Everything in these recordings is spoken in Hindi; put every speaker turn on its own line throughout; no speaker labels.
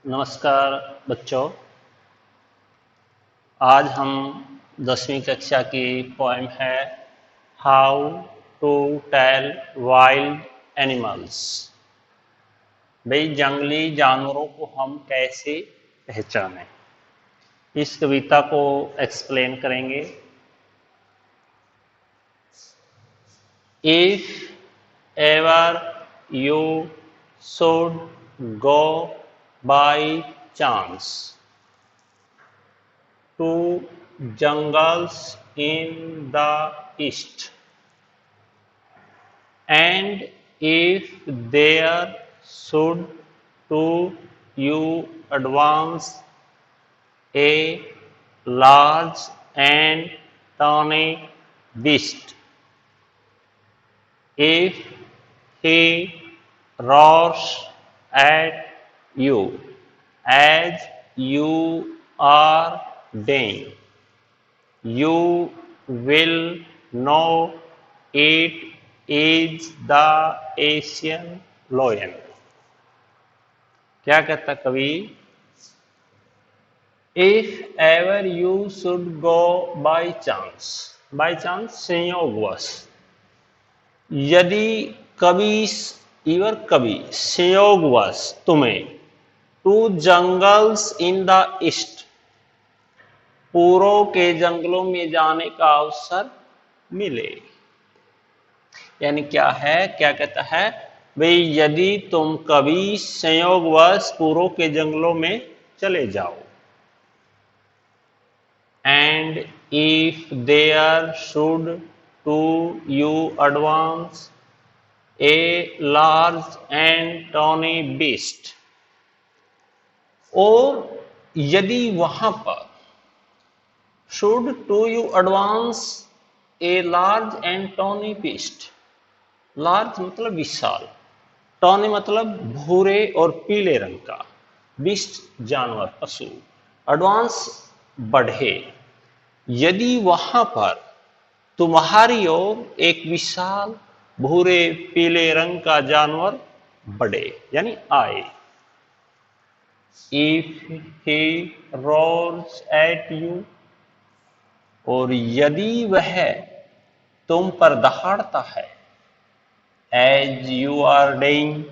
नमस्कार बच्चों। आज हम 10वीं कक्षा की पोएम है how to tell wild animals. भाई जंगली जानवरों को हम कैसे पहचानें, इस कविता को एक्सप्लेन करेंगे। If ever you should go by chance to jungles in the east, and if there should to you advance a large and tawny beast, if he roars at you as you are dying, you will know it is the Asian lion। क्या कहता कवि? If ever you should go by chance, by chance संयोगवश, यदि कभी संयोगवश तुम्हें to jungles in the east, पूर्व के जंगलों में जाने का अवसर मिले। यानी क्या है, क्या कहता है भाई, यदि तुम कभी संयोगवश पूर्व के जंगलों में चले जाओ, and if there should to you advance a large and tawny beast, और यदि वहां पर should to you advance a large and tawny beast, large मतलब विशाल, tawny मतलब भूरे और पीले रंग का, beast जानवर पशु, एडवांस बढ़े, यदि वहां पर तुम्हारी ओर एक विशाल भूरे पीले रंग का जानवर बढ़े यानी आए। if he roars at you, और यदि वह तुम पर दहाड़ता है, एज यू आर डेइंग,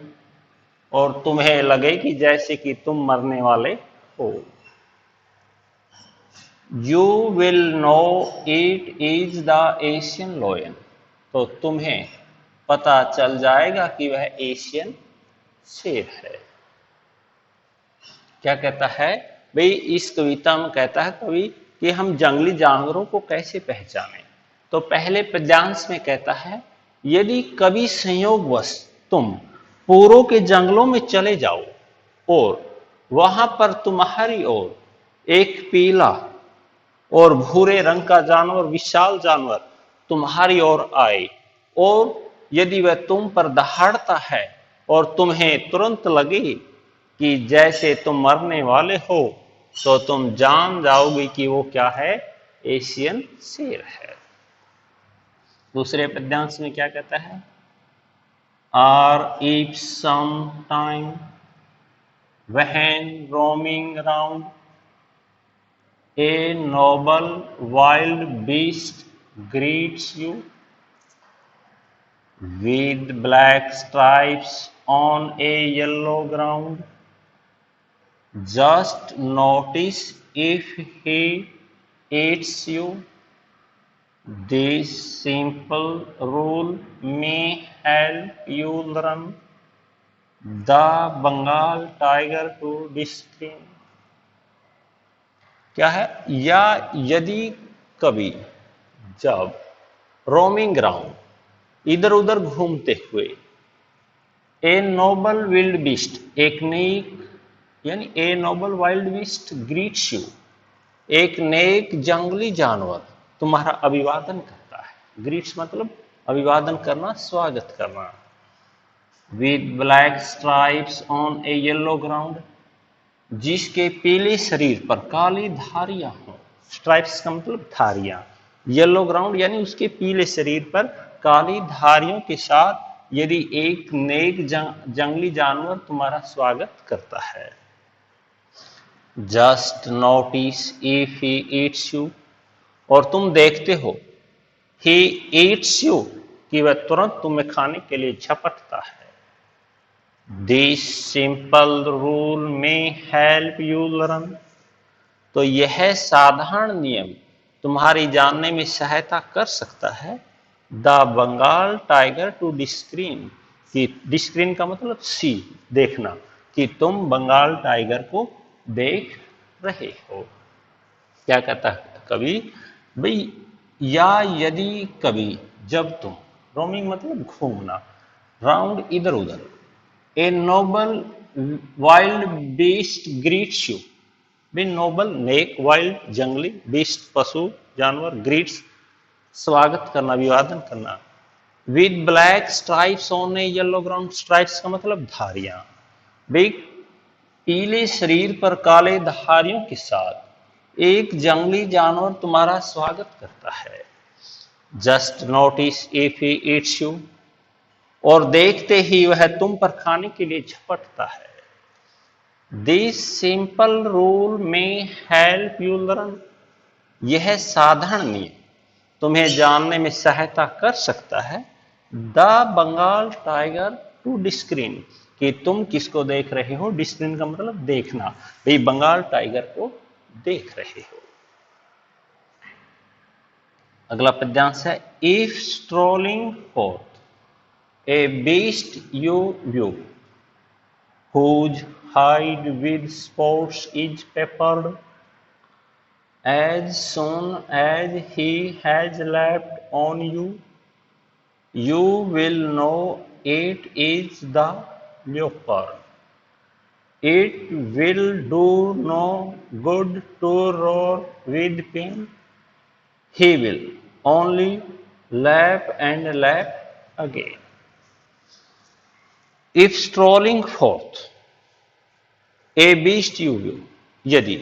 और तुम्हें लगे कि जैसे कि तुम मरने वाले हो, you will know it is the Asian lion, तो तुम्हें पता चल जाएगा कि वह एशियन शेर है। क्या कहता है भाई, इस कविता में कहता है कवि कि हम जंगली जानवरों को कैसे पहचानें। तो पहले पद्यांश में कहता है, यदि कभी संयोगवश तुम पूर्व के जंगलों में चले जाओ और वहां पर तुम्हारी ओर एक पीला और भूरे रंग का जानवर, विशाल जानवर तुम्हारी ओर आए, और यदि वह तुम पर दहाड़ता है और तुम्हें तुरंत लगे कि जैसे तुम मरने वाले हो, तो तुम जान जाओगे कि वो क्या है, एशियन शेर है। दूसरे पद्यांश में क्या कहता है, और if some time when roaming round a noble wild beast greets you with black stripes on a yellow ground, just notice if he eats you, this simple rule may help you learn the Bengal tiger to discipline। क्या है, या यदि कभी जब रोमिंग ग्राउंड, इधर उधर घूमते हुए, ए नोबल विल्ड बीस्ट, एक नेक यानी ए noble wild beast greets you, एक नेक जंगली जानवर तुम्हारा अभिवादन करता है। ग्रीट्स मतलब अभिवादन करना, स्वागत करना। With black stripes on a yellow ground, जिसके पीले शरीर पर काली धारियां हों। स्ट्राइप्स का मतलब धारियां, येलो ग्राउंड यानी उसके पीले शरीर पर काली धारियों के साथ यदि एक नेक जंगली जानवर तुम्हारा स्वागत करता है। Just notice if he eats you, और तुम देखते हो ही ईट्स यू कि वह तुरंत तुम्हें खाने के लिए झपटता है। दिस सिंपल रूल में हेल्प यू लर्न, तो यह साधारण नियम तुम्हारी जानने में सहायता कर सकता है। द बंगाल टाइगर टू डिस्क्रीन, कि डिस्क्रीन का मतलब सी, देखना, कि तुम बंगाल टाइगर को देख रहे हो। क्या कहता है कवि भाई, या यदि कभी, जब तुम, रोमिंग मतलब घूमना, राउंड इधर उधर, ए noble wild beast greets you, भी नोबल नेक, वाइल्ड जंगली, बीस्ट पशु जानवर, ग्रीट्स स्वागत करना, अभिवादन करना, with black stripes on a yellow ground, stripes का मतलब धारियां, भाई पीले शरीर पर काले धारियों के साथ एक जंगली जानवर तुम्हारा स्वागत करता है। Just notice if he eats you, और देखते ही वह तुम पर खाने के लिए झपटता है। दिस सिंपल रूल में हेल्प यू लर्न, यह साधारण नियम तुम्हें जानने में सहायता कर सकता है। द बंगाल टाइगर टू डिस्क्रीन, कि तुम किसको देख रहे हो, डिस्क्रीन का मतलब देखना, भाई बंगाल टाइगर को देख रहे हो। अगला पद्यांश है, if strolling forth a beast you view whose hide with spots is peppered, as soon as he has leapt on you, you will know it is the leopard. It will do no good to roar with pain. He will only lap and lap again. If strolling forth, A beast you view, यदि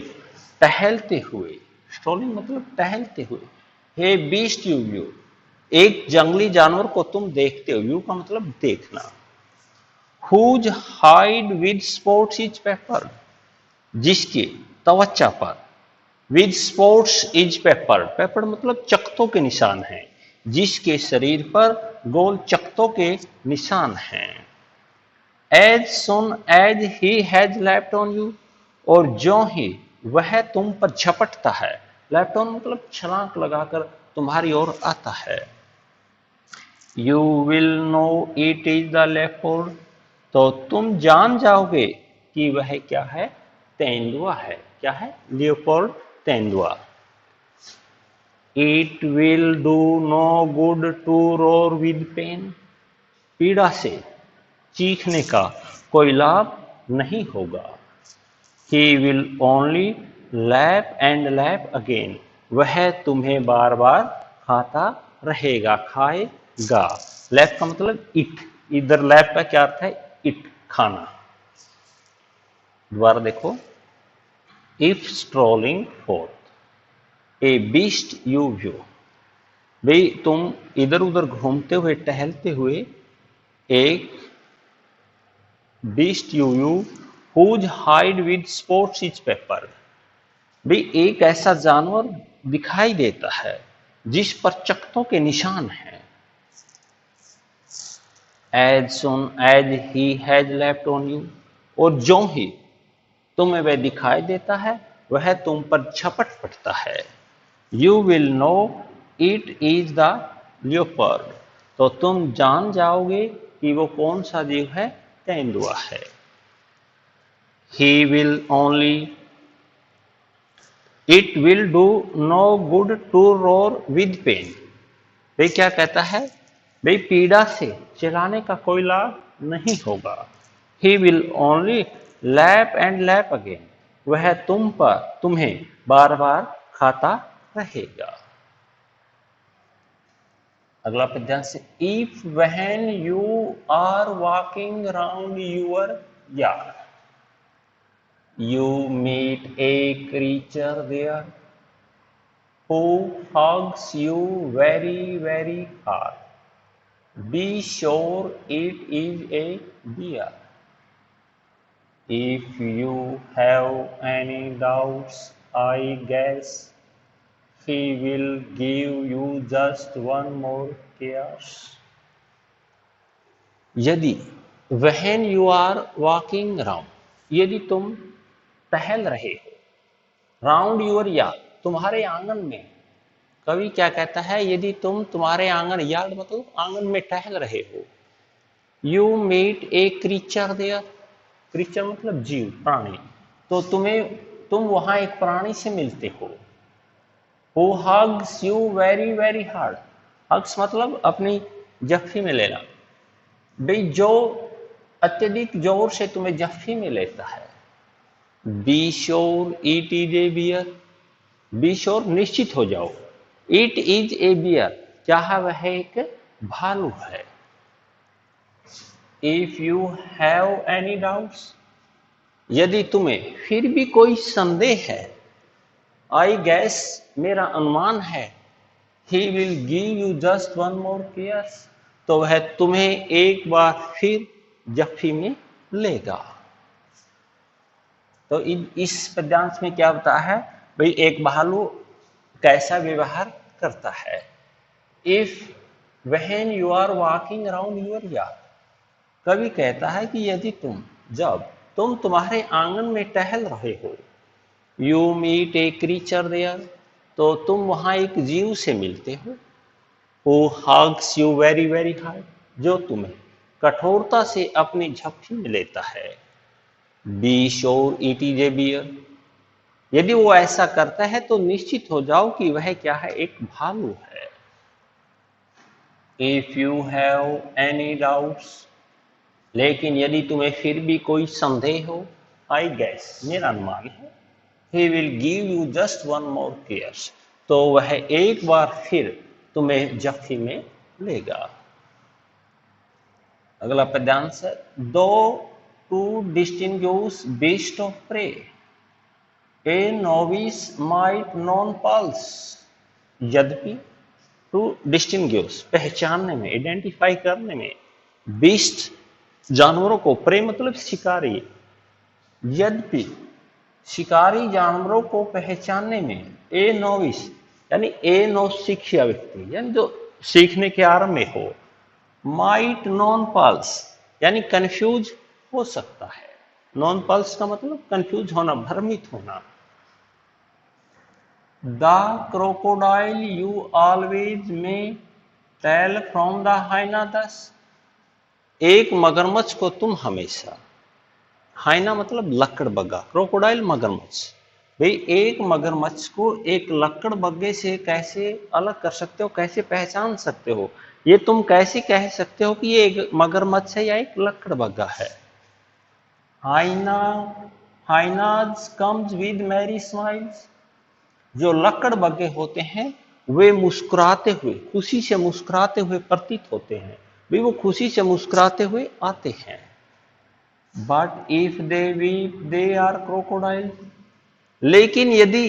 टहलते हुए, स्ट्रोलिंग मतलब टहलते हुए, हे बीस्ट यू व्यू, एक जंगली जानवर को तुम देखते हो, व्यू का मतलब देखना, whose hide with spots is pepper, जिसके त्वचा पर, with spots is pepper, pepper मतलब चकतों के निशान हैं, जिसके शरीर पर गोल चकतों के निशान हैं। As soon as he has leapt on you, और जो ही वह तुम पर झपटता है, leapt on मतलब छलांग लगाकर तुम्हारी ओर आता है। You will know it is the leopard, तो तुम जान जाओगे कि वह क्या है, तेंदुआ है। क्या है, leopard, तेंदुआ। It will do no good to roar with pain, पीड़ा से चीखने का कोई लाभ नहीं होगा। He will only lap and lap again, वह तुम्हें बार बार खाता रहेगा, खाएगा। लैप का मतलब इट, इधर लैप का क्या अर्थ है, इट, खाना। दोबारा देखो, if strolling forth a beast you view, भाई तुम इधर उधर घूमते हुए, टहलते हुए एक beast you view whose hide with spots is pepper, भाई एक ऐसा जानवर दिखाई देता है जिस पर चकत्तों के निशान हैं। As soon as he has left on you, और जो ही तुम्हें वह दिखाई देता है वह तुम पर झपट पड़ता है। You will know it is the leopard, तो तुम जान जाओगे कि वो कौन सा जीव है, तेंदुआ है। He will only, it will do no good to roar with pain, भाई क्या कहता है, भाई पीड़ा से चिल्लाने का कोई लाभ नहीं होगा। He will only lap and lap again, वह तुम्हें बार बार खाता रहेगा। अगला पद्यांश, if when you are walking around your yard you meet a creature there who hugs you very very hard, be sure it is a bear. If you have any doubts, I guess he will give you just one more kiss. यदि when you are walking around, यदि तुम टहल रहे हो, राउंड योर यार्ड, तुम्हारे आंगन में, कवि क्या कहता है, यदि तुम तुम्हारे आंगन, यार्ड मतलब आंगन में टहल रहे हो, you meet a creature there, creature मतलब जीव, प्राणी, तो तुम वहां एक प्राणी से मिलते हो, who hugs you very very hard, hugs मतलब अपनी जफ्फी में लेना, भाई जो अत्यधिक जोर से तुम्हें जफ्फी में लेता है, be sure it is a bear, be sure निश्चित हो जाओ, इट इज ए बियर, क्या है, वह एक भालू है। If you have any doubts, यदि तुम्हें फिर भी कोई संदेह है, आई गैस, मेरा अनुमान है, he will give you just one more किस, तो वह तुम्हें एक बार फिर जफ्फी में लेगा। तो इस पद्यांश में क्या होता है, भाई एक भालू कैसा व्यवहार करता है। If when you are walking around your yard, कवि कहता है कि यदि जब तुम तुम्हारे आंगन में टहल रहे हो, you meet a creature there, तो तुम वहां एक जीव से मिलते हो, who hugs you very very hard, जो तुम्हें कठोरता से अपनी झपकी में लेता है, be sure it is a bear, यदि वो ऐसा करता है तो निश्चित हो जाओ कि वह क्या है, एक भालू है। If you have any doubts, लेकिन यदि तुम्हें फिर भी कोई संदेह हो, आई गैस, मेरा अनुमान है, he will give you just one more किस, तो वह एक बार फिर तुम्हें जफ्फी में लेगा। अगला पद्यांश है, though to distinguish beast of prey, a novice might nonplus, यद्यपि टू डिस्टिंग्विश, पहचानने में, आइडेंटिफाई करने में, बीस्ट जानवरों को, प्रे मतलब शिकारी, यद्यपि शिकारी जानवरों को पहचानने में, ए नोविस यानी ए नौसिखिया व्यक्ति, यानी जो सीखने के आरंभ में हो, माइट नॉन पल्स यानी कंफ्यूज हो सकता है, नॉन पल्स का मतलब कंफ्यूज होना, भ्रमित होना। द क्रोकोडाइल यू ऑलवेज में टेल फ्रॉम द हाइनादस, एक मगरमच्छ को तुम हमेशा, हाइना मतलब लकड़बग्गा, क्रोकोडाइल मगरमच्छ, भाई एक मगरमच्छ को एक लकड़बग्गे से कैसे अलग कर सकते हो, कैसे पहचान सकते हो, ये तुम कैसे कह सकते हो कि ये एक मगरमच्छ है या एक लकड़बग्गा है। Hyena hyenas comes with merry smiles, जो लकड़बग्गे होते हैं वे मुस्कुराते हुए, खुशी से मुस्कुराते हुए प्रतीत होते हैं, भाई वो खुशी से मुस्कुराते हुए आते हैं। But if they weep they are crocodile, लेकिन यदि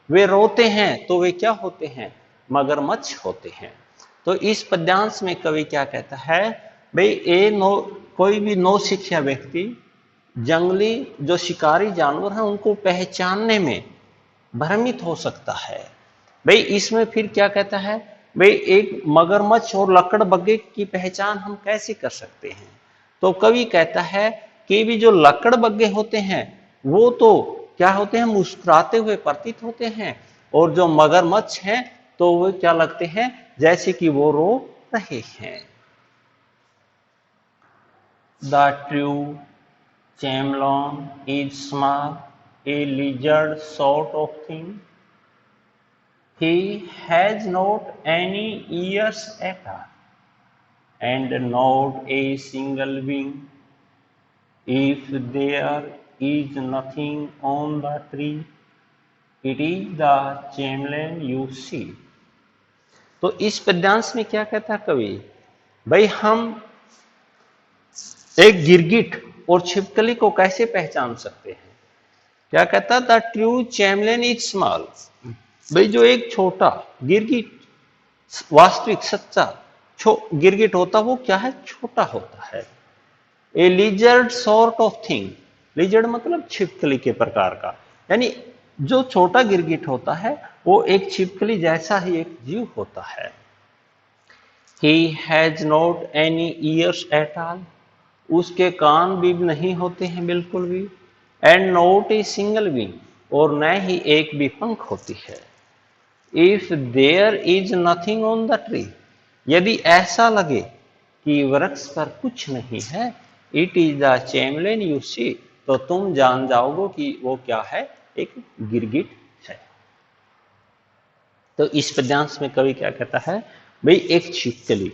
वे रोते हैं तो वे क्या होते हैं, मगरमच्छ होते हैं। तो इस पद्यांश में कवि क्या कहता है, भाई कोई भी नौसिखिया व्यक्ति जंगली जो शिकारी जानवर हैं उनको पहचानने में भ्रमित हो सकता है। भाई इसमें फिर क्या कहता है, भाई एक मगरमच्छ और लकड़बग्गे की पहचान हम कैसे कर सकते हैं, तो कवि कहता है कि भी जो लकड़बग्गे होते हैं वो तो क्या होते हैं, मुस्कुराते हुए प्रतीत होते हैं, और जो मगरमच्छ हैं तो वो क्या लगते हैं, जैसे कि वो रो रहे हैं। The true chameleon is small, a lizard sort of thing. He has not any ears at all, and not a single wing. If there is nothing on the tree, it is the chameleon you see. तो इस पद्यांश में क्या कहता है कवि, भाई हम एक गिरगिट और छिपकली को कैसे पहचान सकते हैं। क्या कहता, द ट्रू चैमलेन इज स्मॉल, भाई जो एक छोटा गिरगिट, वास्तविक सच्चा गिरगिट होता वो क्या है, छोटा होता है। A lizard sort of thing, lizard मतलब छिपकली के प्रकार का, यानी जो छोटा गिरगिट होता है वो एक छिपकली जैसा ही एक जीव होता है। He has not any ears at all. उसके कान भी नहीं होते हैं बिल्कुल भी। And not a single wing, और न ही एक भी पंख होती है। If there is nothing on the tree, यदि ऐसा लगे कि वृक्ष पर कुछ नहीं है, it is the chameleon you see, तो तुम जान जाओगे कि वो क्या है, एक गिरगिट है। तो इस पद्यांश में कवि क्या कहता है, भाई एक छिपकली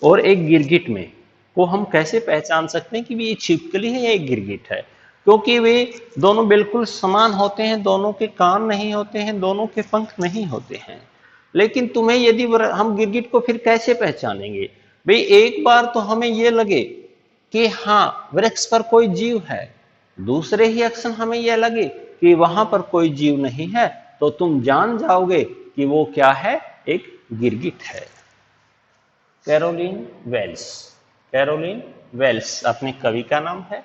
और एक गिरगिट में को हम कैसे पहचान सकते हैं कि ये छिपकली है या एक गिरगिट है, क्योंकि वे दोनों बिल्कुल समान होते हैं, दोनों के कान नहीं होते हैं, दोनों के पंख नहीं होते हैं। लेकिन तुम्हें यदि हम गिरगिट को फिर कैसे पहचानेंगे, भाई एक बार तो हमें ये लगे कि हाँ वृक्ष पर कोई जीव है, दूसरे ही अक्षण हमें यह लगे कि वहां पर कोई जीव नहीं है, तो तुम जान जाओगे कि वो क्या है, एक गिरगिट है। कैरोलिन वेल्स, कैरोलिन वेल्स अपने कवि का नाम है।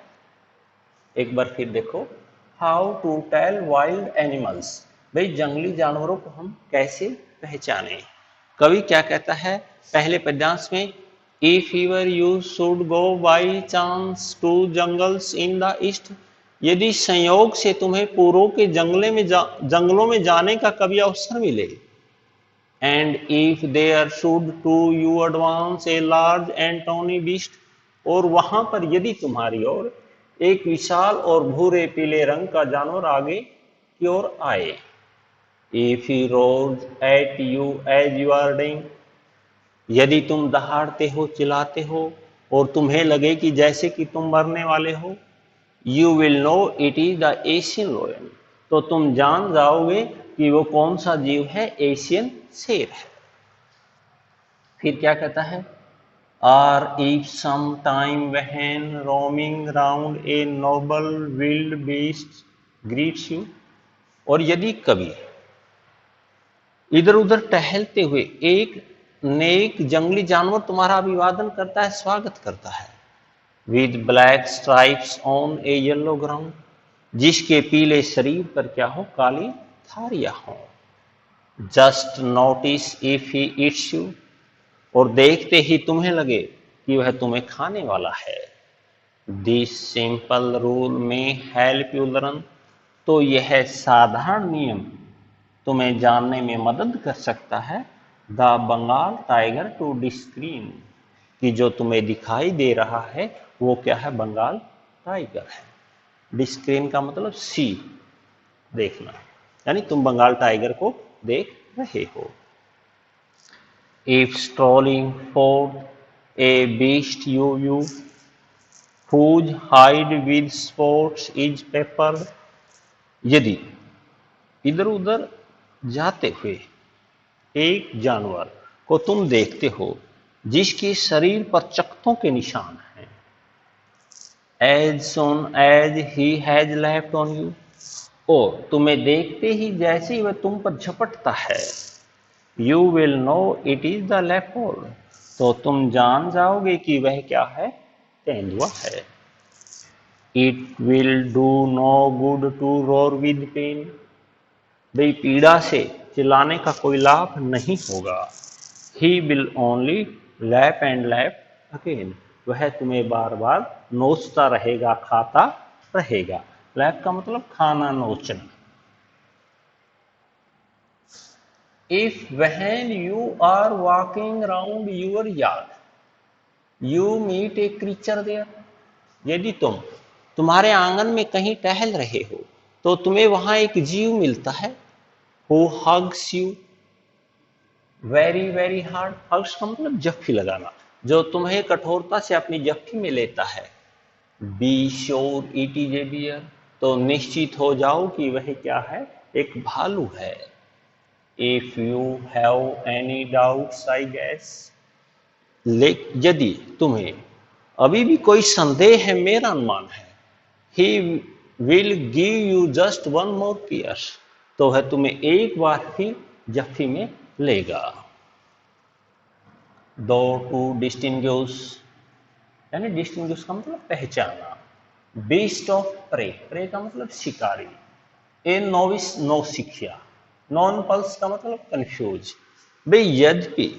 एक बार फिर देखो, how to tell wild animals, भाई जंगली जानवरों को हम कैसे पहचाने। कवि क्या कहता है पहले पद्यांश में, if ever you should go by chance to jungles in the east, यदि संयोग से तुम्हें पूर्व के जंगलों में जाने का कभी अवसर मिले, and if there should to you advance a large and tawny beast, और वहां पर यदि तुम्हारी ओर एक विशाल और भूरे पीले रंग का जानवर आगे की ओर आए, if he roars at you as you are dying, यदि तुम दहाड़ते हो चिल्लाते हो और तुम्हें लगे कि जैसे कि तुम मरने वाले हो, you will know it is the Asian lion, तो तुम जान जाओगे कि वो कौन सा जीव है, एशियन शेर है। फिर क्या कहता है, और if some time when roaming round a noble wild beast greets you, और यदि कभी इधर उधर टहलते हुए एक नेक जंगली जानवर तुम्हारा अभिवादन करता है, स्वागत करता है, with black stripes on a yellow ground, जिसके पीले शरीर पर क्या हो, काली धारियां हो, just notice if he eats you, और देखते ही तुम्हें लगे कि वह तुम्हें खाने वाला है, दिस सिंपल रूल में हेल्प यू लर्न, तो यह साधारण नियम तुम्हें जानने में मदद कर सकता है, द बंगाल टाइगर टू डिस्क्रीन, कि जो तुम्हें दिखाई दे रहा है वो क्या है, बंगाल टाइगर है। डिस्क्रीन का मतलब सी, देखना, यानी तुम बंगाल टाइगर को देख रहे हो। If strolling for a beast you whose hide with spots is peppered, यदि इधर उधर जाते हुए एक जानवर को तुम देखते हो जिसके शरीर पर चकत्तों के निशान हैं, as soon as he has leapt on you, और तुम्हें देखते ही जैसे ही वह तुम पर झपटता है, you will know it is the leopard, तो तुम जान जाओगे कि वह क्या है, तेंदुआ है। It will do no good to roar with pain, भाई पीड़ा से चिल्लाने का कोई लाभ नहीं होगा। He will only lap and lap again, वह तुम्हें बार बार नोचता रहेगा, खाता रहेगा। लैप का मतलब खाना, नोचना। If when you are walking round your yard, you meet a creature there, यदि तुम्हारे आंगन में कहीं टहल रहे हो तो तुम्हें वहां एक जीव मिलता है, who hugs you very very hard, hugs का मतलब जफ्फी लगाना, जो तुम्हें कठोरता से अपनी जफ्फी में लेता है, be sure it is a bear, तो निश्चित हो जाओ कि वह क्या है, एक भालू है। If you have any doubts I guess, यदि तुम्हें अभी भी कोई संदेह है, मेरा अनुमान है, he will give you just one more pierce, तो वह तुम्हें एक बार फिर जफ्फी में लेगा। दो टू डिस्टिंग्विश, यानी डिस्टिंग्विश का मतलब पहचाना, बीस्ट ऑफ प्रे, प्रे का मतलब शिकारी। ए नोविस नो शिक्षा, नॉन पल्स का मतलब कंफ्यूज। भाई यद्यपि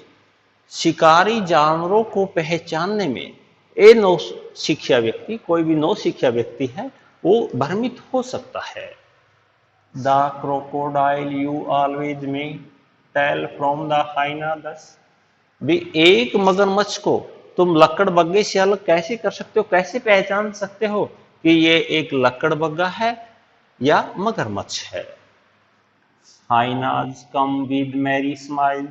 शिकारी जानवरों को पहचानने में ए नौ शिक्षा व्यक्ति, कोई भी नौ शिक्षा व्यक्ति है, वो भ्रमित हो सकता है। The crocodile you always may tell from the hyena दस, भी एक मगरमच्छ को तुम लकड़बग्गे से अलग कैसे कर सकते हो, कैसे पहचान सकते हो कि ये एक लकड़बग्गा है या मगरमच्छ है। Hyenas come with merry smile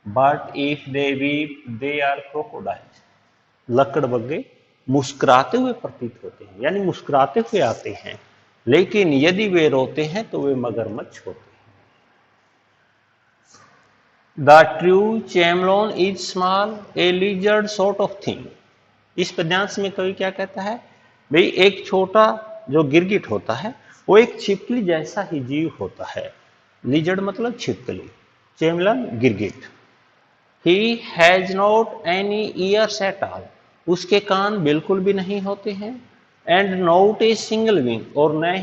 but if they weep they are crocodile, लकड़बग्गे मुस्कुराते हुए प्रतीत होते हैं, यानी मुस्कुराते हुए आते हैं, लेकिन यदि वे रोते हैं तो वे मगरमच्छ होते हैं। The true chameleon is small a lizard sort of thing, इस पद्यांश में कवि क्या कहता है, भाई एक छोटा जो गिरगिट होता है वो एक छिपकली जैसा ही जीव होता है। लिजर्ड मतलब छिपकली, चैमलन गिरगिट। He has not any ears at all, उसके कान बिल्कुल भी नहीं होते हैं। And not a single wing, और न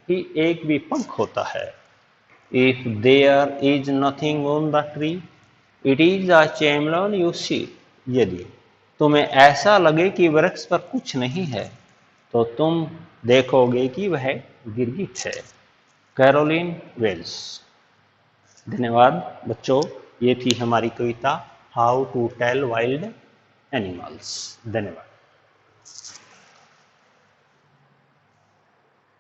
ही एक भी पंख होता है। If there is nothing on the tree it is a chameleon you see, यदि तुम्हें ऐसा लगे कि वृक्ष पर कुछ नहीं है तो तुम देखोगे कि वह गिरगिट है। Caroline Wells. धन्यवाद बच्चों, ये थी हमारी कविता how to tell wild animals. धन्यवाद।